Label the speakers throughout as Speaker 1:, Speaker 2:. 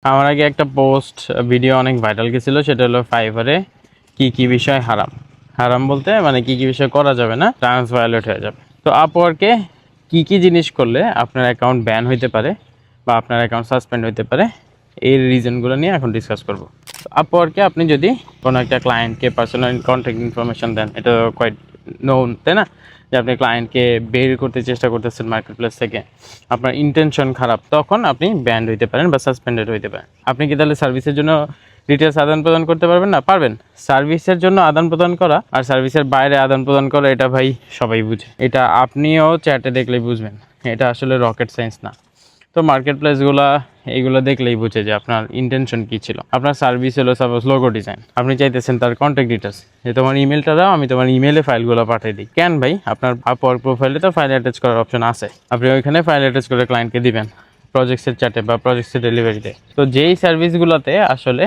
Speaker 1: আমার আগে একটা পোস্ট ভিডিও অনেক ভাইরাল গেছিল, সেটা হলো ফাইবারে কি বিষয় হারাম। হারাম বলতে মানে কি বিষয় করা যাবে না, ট্রান্স ভায়োলেট হয়ে যাবে। তো আপওয়ার্কে কি জিনিস করলে আপনার অ্যাকাউন্ট ব্যান হইতে পারে বা আপনার অ্যাকাউন্ট সাসপেন্ড হইতে পারে, এই রিজনগুলো নিয়ে এখন ডিসকাস করব। আপওয়ার্কে আপনি যদি কোনো একটা ক্লায়েন্টকে পার্সোনাল কন্ট্যাক্ট ইনফরমেশন দেন, এটা কোয়াইট নোন, তাই না? যে আপনি ক্লায়েন্টকে বের করতে চেষ্টা করতেছেন মার্কেট প্লেস থেকে, আপনার ইন্টেনশন খারাপ, তখন আপনি ব্যান্ড হইতে পারেন বা সাসপেন্ডেড হইতে পারেন। আপনি কি তাহলে সার্ভিসের জন্য ডিটেলস আদান প্রদান করতে পারবেন না? পারবেন। সার্ভিসের জন্য আদান প্রদান করা আর সার্ভিসের বাইরে আদান প্রদান করা, এটা ভাই সবাই বুঝে। এটা আপনিও চ্যাটে দেখলেই বুঝবেন, এটা আসলে রকেট সায়েন্স না। তো মার্কেট প্লেসগুলো এইগুলো দেখলেই বুঝে যে আপনার ইন্টেনশন কী ছিল। আপনার সার্ভিস হলো সাপোজ লোগো ডিজাইন, আপনি চাইতেছেন তার কন্ট্যাক্ট ডিটেলস, যে তোমার ইমেলটা দাও, আমি তোমার ইমেলে ফাইলগুলো পাঠিয়ে দিই। কেন ভাই? আপনার আপওয়ার্ক প্রোফাইলে তো ফাইল অ্যাটাচ করার অপশন আছে, আপনি ওইখানে ফাইল অ্যাটাচ করে ক্লায়েন্টকে দিবেন প্রজেক্টসের চ্যাটে বা প্রজেক্টসের ডেলিভারিতে। তো যেই সার্ভিসগুলোতে আসলে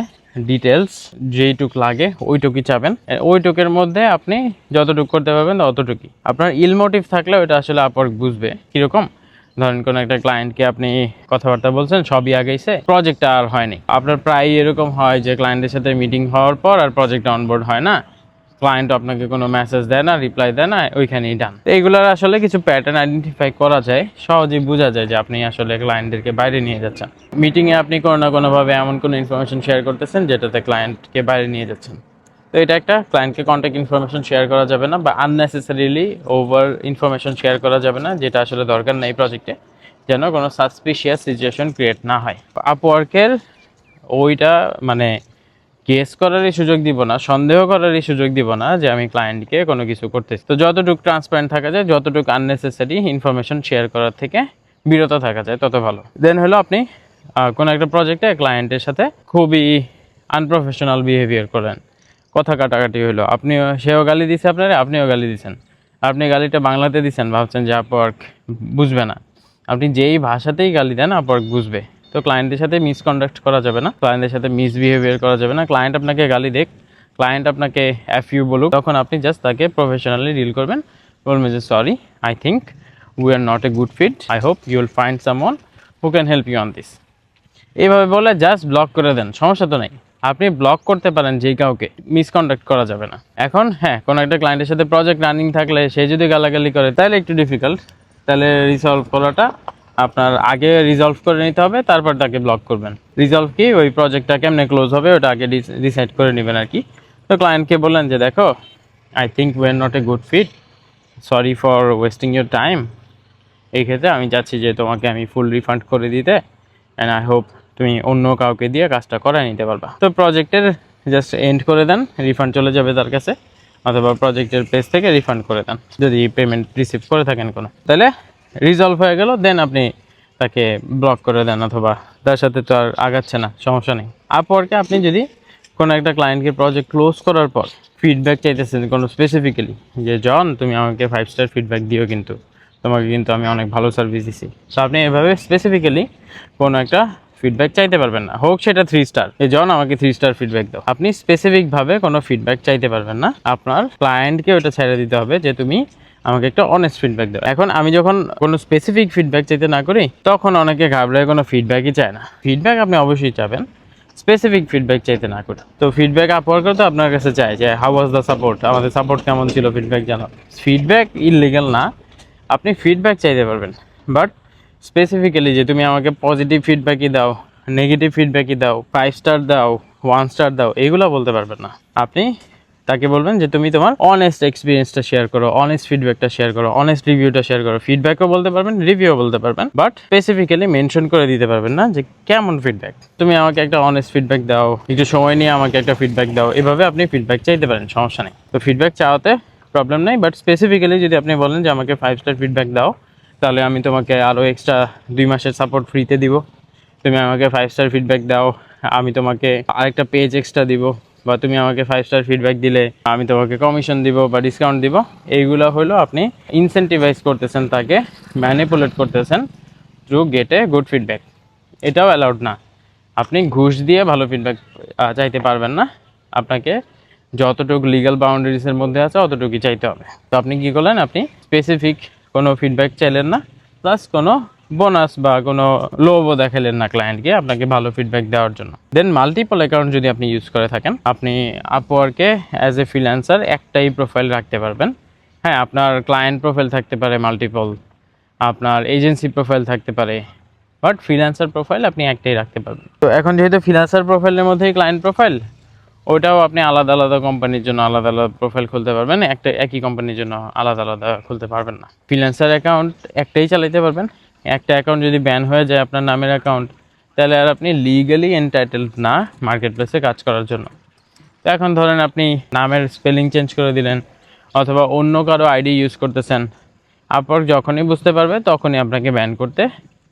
Speaker 1: ডিটেলস যেইটুক লাগে ওইটুকুই চাবেন, ওইটুকের মধ্যে আপনি যতটুকু করতে পারবেন অতটুকুই। আপনার ইল মোটিভ থাকলে ওইটা আসলে আপওয়ার্ক বুঝবে। কীরকম? ধরেন কোনো একটা ক্লায়েন্টকে আপনি কথাবার্তা বলছেন, সবই আগাইছে, প্রজেক্টটা আর হয়নি। আপনার প্রায় এরকম হয় যে ক্লায়েন্টের সাথে মিটিং হওয়ার পর আর প্রজেক্টটা অনবোর্ড হয় না, ক্লায়েন্ট আপনাকে কোনো মেসেজ দেয় না, রিপ্লাই দেয় না, ওইখানেই ডান। এইগুলোর আসলে কিছু প্যাটার্ন আইডেন্টিফাই করা যায়, সহজেই বোঝা যায় যে আপনি আসলে ক্লায়েন্টদেরকে বাইরে নিয়ে যাচ্ছেন। মিটিংয়ে আপনি কোনো না কোনোভাবে এমন কোনো ইনফরমেশন শেয়ার করতেছেন যেটাতে ক্লায়েন্টকে বাইরে নিয়ে যাচ্ছেন। তো এটা একটা, ক্লায়েন্টকে কন্ট্যাক্ট ইনফরমেশন শেয়ার করা যাবে না বা আননেসেসারিলি ওভার ইনফরমেশন শেয়ার করা যাবে না, যেটা আসলে দরকার নেই প্রজেক্টে, যেন কোনো সাসপিশিয়াস সিচুয়েশন ক্রিয়েট না হয়। আপওয়ার্কের ওইটা মানে গেস করারই সুযোগ দিব না, সন্দেহ করারই সুযোগ দিব না যে আমি ক্লায়েন্টকে কোনো কিছু করতেছি। তো যতটুকু ট্রান্সপারেন্ট থাকা যায়, যতটুকু আননেসেসারি ইনফরমেশন শেয়ার করার থেকে বিরত থাকা যায় তত ভালো। দেন হলো আপনি কোনো একটা প্রজেক্টে ক্লায়েন্টের সাথে খুবই আনপ্রফেশনাল বিহেভিয়ার করেন, কথা কাটাকাটি হলো, আপনিও, সেও গালি দিছে আপনারে, আপনিও গালি দিছেন। আপনি গালিটা বাংলাতে দিছেন, ভাবছেন যে আপওয়ার্ক বুঝবে না। আপনি যেই ভাষাতেই গালি দেন আপওয়ার্ক বুঝবে। তো ক্লায়েন্টের সাথে মিসকন্ডাক্ট করা যাবে না, ক্লায়েন্টের সাথে মিসবিহেভিয়ার করা যাবে না। ক্লায়েন্ট আপনাকে গালি দেখ, ক্লায়েন্ট আপনাকে এফইউ বলুক, তখন আপনি জাস্ট তাকে প্রফেশনালি ডিল করবেন, বলবেন যে sorry, I think we are not a good fit, I hope you will find someone who can help you on this. এইভাবে বলে জাস্ট ব্লক করে দেন, সমস্যা তো নেই। আপনি ব্লক করতে পারেন যেই কাউকে, মিসকন্ডাক্ট করা যাবে না। এখন হ্যাঁ, কোনো একটা ক্লায়েন্টের সাথে প্রজেক্ট রানিং থাকলে সে যদি গালাগালি করে তাহলে একটু ডিফিকাল্ট, তাহলে রিসলভ করাটা আপনার আগে রিজলভ করে নিতে হবে, তারপর তাকে ব্লক করবেন। রিজলভ কি, ওই প্রজেক্টটা কেমনে ক্লোজ হবে ওটা আগে ডিসাইড করে নেবেন আর কি। তো ক্লায়েন্টকে বললেন যে দেখো, I think we are not a good fit, sorry for wasting your time. এই ক্ষেত্রে আমি চাচ্ছি যে তোমাকে আমি ফুল রিফান্ড করে দিতে, অ্যান্ড আই হোপ তুমি অন্য কাউকে দিয়ে কাজটা করায় নিতে পারবা। তো প্রজেক্টের জাস্ট এন্ড করে দেন, রিফান্ড চলে যাবে তার কাছে, অথবা প্রজেক্টের পেজ থেকে রিফান্ড করে দেন যদি পেমেন্ট রিসিভ করে থাকেন কোনো, তাহলে রিজলভ হয়ে গেল। দেন আপনি তাকে ব্লক করে দেন, অথবা তার সাথে তো আর আগাচ্ছে না, সমস্যা নেই। আপওয়ার্কে আপনি যদি কোনো একটা ক্লায়েন্টকে প্রজেক্ট ক্লোজ করার পর ফিডব্যাক চাইতেছেন কোনো স্পেসিফিক্যালি, যে জন তুমি আমাকে 5 স্টার ফিডব্যাক দিও, কিন্তু তোমাকে কিন্তু আমি অনেক ভালো সার্ভিস দিছি, তো আপনি এভাবে স্পেসিফিক্যালি কোনো একটা ফিডব্যাক চাইতে পারবেন না। হোক সেটা 3 স্টার, এই জন আমাকে 3 স্টার ফিডব্যাক দাও, আপনি স্পেসিফিকভাবে কোনো ফিডব্যাক চাইতে পারবেন না। আপনার ক্লায়েন্টকে ওটা ছেড়ে দিতে হবে যে তুমি আমাকে একটা অনেস্ট ফিডব্যাক দাও। এখন আমি যখন কোনো স্পেসিফিক ফিডব্যাক চাইতে না করি, তখন অনেকে ঘাবড়ায় কোনো ফিডব্যাকই চায় না। ফিডব্যাক আপনি অবশ্যই চাবেন, স্পেসিফিক ফিডব্যাক চাইতে না করে। তো ফিডব্যাক আপওয়ার্কার তো আপনার কাছে চাই যে হাউ ওয়াজ দ্য সাপোর্ট, আমাদের সাপোর্ট কেমন ছিল, ফিডব্যাক জানাও। ফিডব্যাক ইললিগাল না, আপনি ফিডব্যাক চাইতে পারবেন, বাট স্পেসিফিক্যালি যে তুমি আমাকে পজিটিভ ফিডব্যাকই দাও, নেগেটিভ ফিডব্যাকই দাও, 5 স্টার দাও, 1 স্টার দাও, এইগুলো বলতে পারবেন না। আপনি তাকে বলবেন যে তুমি তোমার অনেস্ট এক্সপিরিয়েন্সটা শেয়ার করো, অনেস্ট ফিডব্যাকটা শেয়ার করো, অনেস্ট রিভিউটা শেয়ার করো। ফিডব্যাকও বলতে পারবেন, রিভিউও বলতে পারবেন, বাট স্পেসিফিক্যালি মেনশন করে দিতে পারবেন না যে কেমন ফিডব্যাক। তুমি আমাকে একটা অনেস্ট ফিডব্যাক দাও, একটু সময় নিয়ে আমাকে একটা ফিডব্যাক দাও, এভাবে আপনি ফিডব্যাক চাইতে পারেন, সমস্যা নেই। তো ফিডব্যাক চাওয়াতে প্রবলেম নেই, বাট স্পেসিফিক্যালি যদি আপনি বলেন যে আমাকে 5 স্টার ফিডব্যাক দাও, তাহলে আমি তোমাকে আরও এক্সট্রা 2 মাসের সাপোর্ট ফ্রিতে দিব। তুমি আমাকে 5 স্টার ফিডব্যাক দাও, আমি তোমাকে আরেকটা পেজ এক্সট্রা দিব, বা তুমি আমাকে 5 স্টার ফিডব্যাক দিলে আমি তোমাকে কমিশন দিব বা ডিসকাউন্ট দিব। এইগুলো হলো আপনি ইনসেন্টিভাইজ করতেছেন, তাকে ম্যানিপুলেট করতেছেন to get a good feedback. এটাও অ্যালাউড না। আপনি ঘুষ দিয়ে ভালো ফিডব্যাক চাইতে পারবেন না, আপনাকে যতটুকু লিগ্যাল বাউন্ডারিজের মধ্যে আছে অতটুকুই চাইতে হবে। তো আপনি কী করলেন, আপনি স্পেসিফিক কোনো ফিডব্যাক চাইলেন না, প্লাস কোনো বোনাস বা কোনো লোভও দেখালেন না ক্লায়েন্টকে আপনাকে ভালো ফিডব্যাক দেওয়ার জন্য। দেন মাল্টিপল অ্যাকাউন্ট যদি আপনি ইউজ করে থাকেন, আপনি আপওয়ার্কে অ্যাজ এ ফ্রিল্যান্সার একটাই প্রোফাইল রাখতে পারবেন। হ্যাঁ, আপনার ক্লায়েন্ট প্রোফাইল থাকতে পারে মাল্টিপল, আপনার এজেন্সি প্রোফাইল থাকতে পারে, বাট ফ্রিল্যান্সার প্রোফাইল আপনি একটাই রাখতে পারবেন। তো এখন যেহেতু ফ্রিল্যান্সার প্রোফাইলের মধ্যেই ক্লায়েন্ট প্রোফাইল, ওটাও আপনি আলাদা আলাদা কোম্পানির জন্য আলাদা আলাদা প্রোফাইল খুলতে পারবেন, একটা একই কোম্পানির জন্য আলাদা আলাদা খুলতে পারবেন না। ফ্রিল্যান্সার অ্যাকাউন্ট একটাই চালাতে পারবেন। একটা অ্যাকাউন্ট যদি ব্যান হয়ে যায় আপনার নামের অ্যাকাউন্ট, তাহলে আর আপনি লিগালি এনটাইটেলড না মার্কেট প্লেসে কাজ করার জন্য। তো এখন ধরেন আপনি নামের স্পেলিং চেঞ্জ করে দিলেন অথবা অন্য কারো আইডি ইউজ করতেছেন, আপওয়ার্ক যখনই বুঝতে পারবে তখনই আপনাকে ব্যান করতে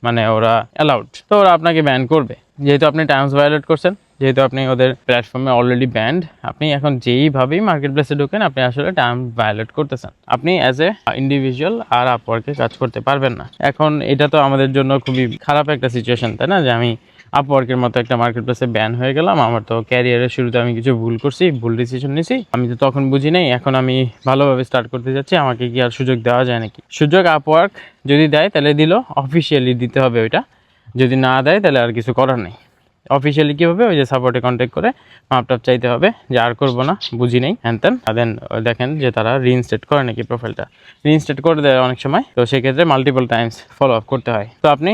Speaker 1: মানে ওরা অ্যালাউড, তো ওরা আপনাকে ব্যান করবে। যেহেতু আপনি টার্মস ভায়োলেট করছেন, যেহেতু আপনি ওদের প্ল্যাটফর্মে অলরেডি ব্যান্ড, আপনি এখন যেইভাবেই মার্কেট প্লেসে ঢোকেন আপনি আসলে টার্ম ভায়োলেট করতেছেন। আপনি অ্যাজ এ ইন্ডিভিজুয়াল আর আপওয়ার্কে কাজ করতে পারবেন না। এখন এটা তো আমাদের জন্য খুবই খারাপ একটা সিচুয়েশন, তাই না, যে আমি আপওয়ার্কের মতো একটা মার্কেট প্লেসে ব্যান হয়ে গেলাম। আমার তো ক্যারিয়ারের শুরুতে আমি কিছু ভুল করছি, ভুল ডিসিশন নিছি, আমি তো তখন বুঝি নাই, এখন আমি ভালোভাবে স্টার্ট করতে যাচ্ছি, আমাকে কি আর সুযোগ দেওয়া যায় নাকি? সুযোগ আপওয়ার্ক যদি দেয় তাহলে দিল, অফিসিয়ালি দিতে হবে ওইটা, যদি না দেয় তাহলে আর কিছু করার নেই। অফিসিয়ালি কী হবে, ওই যে সাপোর্টে কন্ট্যাক্ট করে মাপটাপ চাইতে হবে যে আর করবো না, বুঝি নেই হ্যান ত্যান। দেন দেখেন যে তারা রিইনস্টেট করে নাকি প্রোফাইলটা, রিইনস্টেট করে দেয় অনেক সময়। তো সেক্ষেত্রে মাল্টিপল টাইমস ফলো আপ করতে হয়। তো আপনি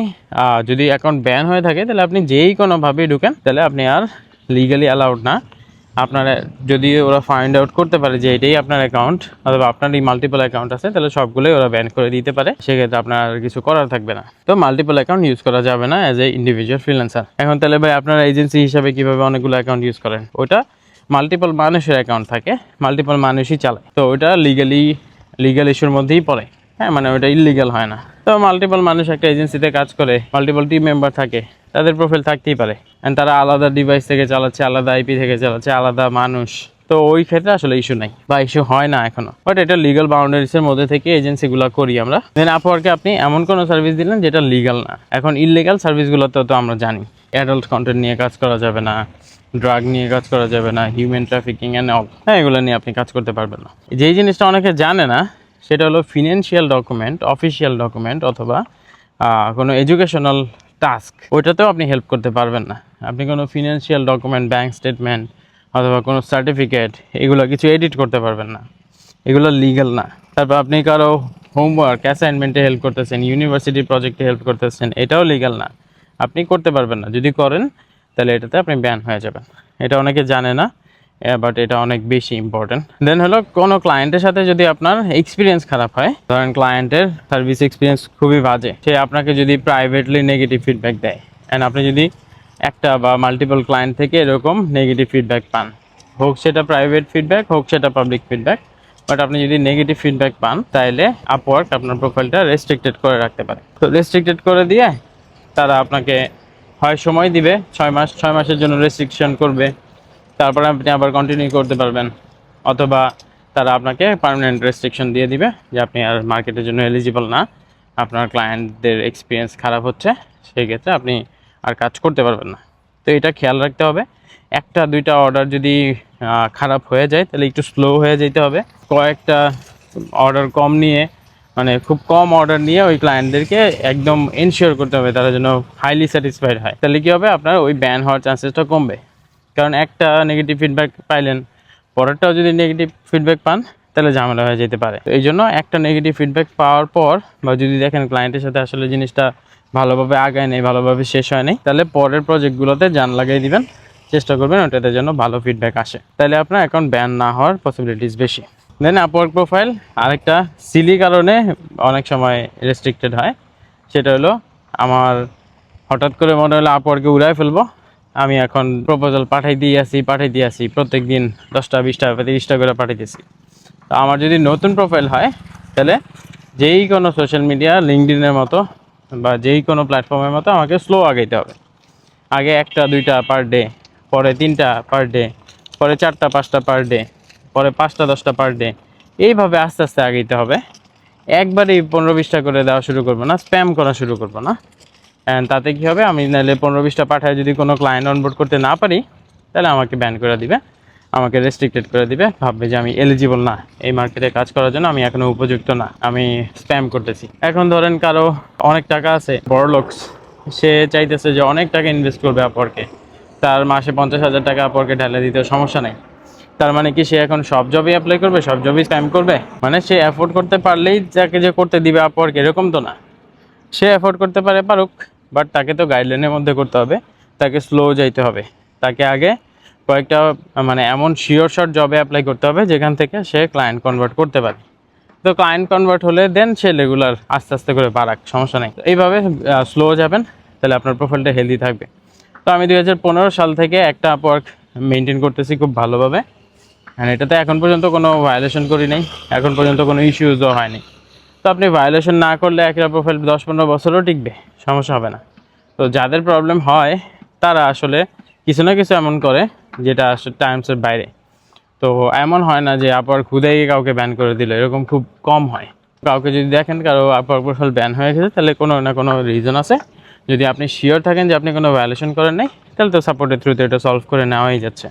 Speaker 1: যদি অ্যাকাউন্ট ব্যান হয়ে থাকে তাহলে আপনি যেই কোনোভাবেই ঢুকেন তাহলে আপনি আর লিগালি অ্যালাউড না। আপনার যদি ওরা ফাইন্ড আউট করতে পারে যে এটাই আপনার অ্যাকাউন্ট অথবা আপনার এই মাল্টিপল অ্যাকাউন্ট আছে, তাহলে সবগুলোই ওরা ব্যান করে দিতে পারে, সেক্ষেত্রে আপনার আর কিছু করার থাকবে না। তো মাল্টিপল অ্যাকাউন্ট ইউজ করা যাবে না অ্যাজ এ ইন্ডিভিজুয়াল ফ্রিল্যান্সার। এখন তাহলে ভাই আপনারা এজেন্সি হিসাবে কীভাবে অনেকগুলো অ্যাকাউন্ট ইউজ করেন? ওটা মাল্টিপল মানুষের অ্যাকাউন্ট থাকে, মাল্টিপল মানুষই চালায়, তো ওটা লিগাল ইস্যুর মধ্যেই পড়ে। হ্যাঁ, মানে ওটা ইলিগাল হয় না। তো মাল্টিপল মানুষ একটা এজেন্সিতে কাজ করে, মাল্টিপল টিম মেম্বার থাকে, তাদের প্রোফাইল থাকতেই পারে, অ্যান্ড তারা আলাদা ডিভাইস থেকে চালাচ্ছে, আলাদা আইপি থেকে চালাচ্ছে, আলাদা মানুষ। তো ওই ক্ষেত্রে আসলে ইস্যু নাই বা ইস্যু হয় না এখনো, বাট এটা লিগাল বাউন্ডারিজের মধ্যে থেকে এজেন্সিগুলো করি আমরা। দেন আপওয়ার্কে আপনি এমন কোনো সার্ভিস দিলেন যেটা লিগাল না। এখন ইললিগাল সার্ভিসগুলোতে তো আমরা জানি, অ্যাডাল্ট কন্টেন্ট নিয়ে কাজ করা যাবে না, ড্রাগ নিয়ে কাজ করা যাবে না, হিউম্যান ট্রাফিকিং অ্যান্ড অল, হ্যাঁ, এগুলো নিয়ে আপনি কাজ করতে পারবেন না। যেই জিনিসটা অনেকে জানে না সেটা হলো ফিনান্সিয়াল ডকুমেন্ট, অফিসিয়াল ডকুমেন্ট অথবা কোনো এডুকেশনাল টাস্ক, ওইটাতেও আপনি হেল্প করতে পারবেন না। আপনি কোনো ফিনান্সিয়াল ডকুমেন্ট, ব্যাঙ্ক স্টেটমেন্ট অথবা কোনো সার্টিফিকেট, এগুলো কিছু এডিট করতে পারবেন না, এগুলো লিগাল না। তারপর আপনি কারো হোমওয়ার্ক, অ্যাসাইনমেন্টে হেল্প করতেছেন, ইউনিভার্সিটি প্রজেক্টে হেল্প করতেছেন, এটাও লিগাল না, আপনি করতে পারবেন না। যদি করেন তাহলে এটাতে আপনি ব্যান হয়ে যাবেন। এটা অনেকে জানে না, বাট এটা অনেক বেশি ইম্পর্টেন্ট। দেন হলো কোনো ক্লায়েন্টের সাথে যদি আপনার এক্সপিরিয়েন্স খারাপ হয়, ধরেন ক্লায়েন্টের সার্ভিস এক্সপিরিয়েন্স খুবই বাজে, সে আপনাকে যদি প্রাইভেটলি নেগেটিভ ফিডব্যাক দেয়, অ্যান্ড আপনি যদি একটা বা মাল্টিপল ক্লায়েন্ট থেকে এরকম নেগেটিভ ফিডব্যাক পান, হোক সেটা প্রাইভেট ফিডব্যাক, হোক সেটা পাবলিক ফিডব্যাক, বাট আপনি যদি নেগেটিভ ফিডব্যাক পান তাহলে আপওয়ার্ক আপনার প্রোফাইলটা রেস্ট্রিক্টেড করে রাখতে পারে। তো রেস্ট্রিক্টেড করে দিয়ে তারা আপনাকে হয় সময় দিবে 6 মাসের জন্য রেস্ট্রিকশন করবে, তারপরে আপনি আবার কন্টিনিউ করতে পারবেন, অথবা তারা আপনাকে পার্মানেন্ট রেস্ট্রিকশন দিয়ে দিবে যে আপনি আর মার্কেটের জন্য এলিজিবল না, আপনার ক্লায়েন্টদের এক্সপিরিয়েন্স খারাপ হচ্ছে, সেই ক্ষেত্রে আপনি আর কাজ করতে পারবেন না। তো এটা খেয়াল রাখতে হবে। একটা দুইটা অর্ডার যদি খারাপ হয়ে যায় তাহলে একটু স্লো হয়ে যেতে হবে, কয়েকটা অর্ডার কম নিয়ে, মানে খুব কম অর্ডার নিয়ে ওই ক্লায়েন্টদেরকে একদম এনশিওর করতে হবে তারা যেন হাইলি স্যাটিসফাইড হয়। তাহলে কী হবে, আপনার ওই ব্যান হওয়ার চান্সেসটা কমবে। কারণ একটা নেগেটিভ ফিডব্যাক পাইলেন, পরেরটাও যদি নেগেটিভ ফিডব্যাক পান তাহলে ঝামেলা হয়ে যেতে পারে। এই জন্য একটা নেগেটিভ ফিডব্যাক পাওয়ার পর বা যদি দেখেন ক্লায়েন্টের সাথে আসলে জিনিসটা ভালোভাবে আগায় নেই, ভালোভাবে শেষ হয় নাই, তাহলে পরের প্রজেক্টগুলোতে জান লাগাই দিবেন, চেষ্টা করবেন ওটাতে যেন ভালো ফিডব্যাক আসে, তাহলে আপনার অ্যাকাউন্ট ব্যান না হওয়ার পসিবিলিটিস বেশি। দেন আপওয়ার্ক প্রোফাইল আরেকটা সিলি কারণে অনেক সময় রেস্ট্রিক্টেড হয়, সেটা হলো আমার হঠাৎ করে মনে হলো আপওয়ার্কে উড়াই ফেলবো, আমি এখন প্রপোজাল পাঠাই দিয়ে আসি প্রত্যেক দিন 10টা 20টা 30টা করে পাঠাইতেছি। তো আমার যদি নতুন প্রোফাইল হয় তাহলে যেই কোনো সোশ্যাল মিডিয়া, লিঙ্কডইনের মতো বা যেই কোনো প্ল্যাটফর্মের মতো আমাকে স্লো আগাইতে হবে। আগে 1টা 2টা পার ডে, পরে 3টা পার ডে, পরে 4টা 5টা পার ডে, পরে 5টা 10টা পার ডে, এইভাবে আস্তে আস্তে আগাইতে হবে। একবারেই 15-20টা করে দেওয়া শুরু করবো না, স্প্যাম করা শুরু করবো না। অ্যান্ড তাতে কী হবে, আমি নাহলে 15-20টা পাঠায় যদি কোনো ক্লায়েন্ট অনবোর্ড করতে না পারি তাহলে আমাকে ব্যান করে দিবে, আমাকে রেস্ট্রিক্টেড করে দিবে, ভাববে যে আমি এলিজিবল না এই মার্কেটে কাজ করার জন্য, আমি এখনো উপযুক্ত না, আমি স্প্যাম করতেছি। এখন ধরেন কারো অনেক টাকা আছে, বড় লোকস, সে চাইতেছে যে অনেক টাকা ইনভেস্ট করবে আপওয়ার্কে, তার মাসে 50,000 টাকা আপওয়ার্কে ঢেলে দিতে সমস্যা নেই। তার মানে কি সে এখন সব জবে অ্যাপ্লাই করবে, সব জবেই স্প্যাম করবে? মানে সে অ্যাফোর্ড করতে পারলেই যাকে যে করতে দিবে আপওয়ার্ক, এরকম তো না। সে অ্যাফোর্ড করতে পারে, পারুক, বাট তাকে তো গাইডলাইনের মধ্যে করতে হবে, তাকে স্লো যাইতে হবে, তাকে আগে কয়েকটা মানে এমন শিওর শর্ট জবে অ্যাপ্লাই করতে হবে যেখান থেকে সে ক্লায়েন্ট কনভার্ট করতে পারে। তো ক্লায়েন্ট কনভার্ট হলে দেন সে রেগুলার আস্তে আস্তে করে বাড়াক, সমস্যা নেই। এইভাবে স্লো যাবেন, তাহলে আপনার প্রোফাইলটা হেলদি থাকবে। তো আমি 2015 সাল থেকে একটা আপওয়ার্ক মেনটেন করতেছি খুব ভালোভাবে, আর এটাতে এখন পর্যন্ত কোনো ভায়োলেশন করি নাই, এখন পর্যন্ত কোনো ইস্যুজও হয়নি। তো আপনি ভায়োলেশন না করলে একটা প্রোফাইল 10-15 বছরও টিকবে, সমস্যা হবে না। তো যাদের প্রবলেম হয় তারা আসলে কিছু না কিছু এমন করে যেটা আসলে টাইমসের বাইরে। তো এমন হয় না যে আপওয়ার্ক খুদেই কাউকে ব্যান করে দিল, এরকম খুব কম হয়। কাউকে যদি দেখেন কারো আপওয়ার্ক প্রোফাইল ব্যান হয়ে গেছে, তাহলে কোনো না কোনো রিজন আছে। যদি আপনি শিওর থাকেন যে আপনি কোনো ভায়োলেশন করেন নাই, তাহলে তো সাপোর্টের থ্রুতে এটা সলভ করে নেওয়াই যাচ্ছে।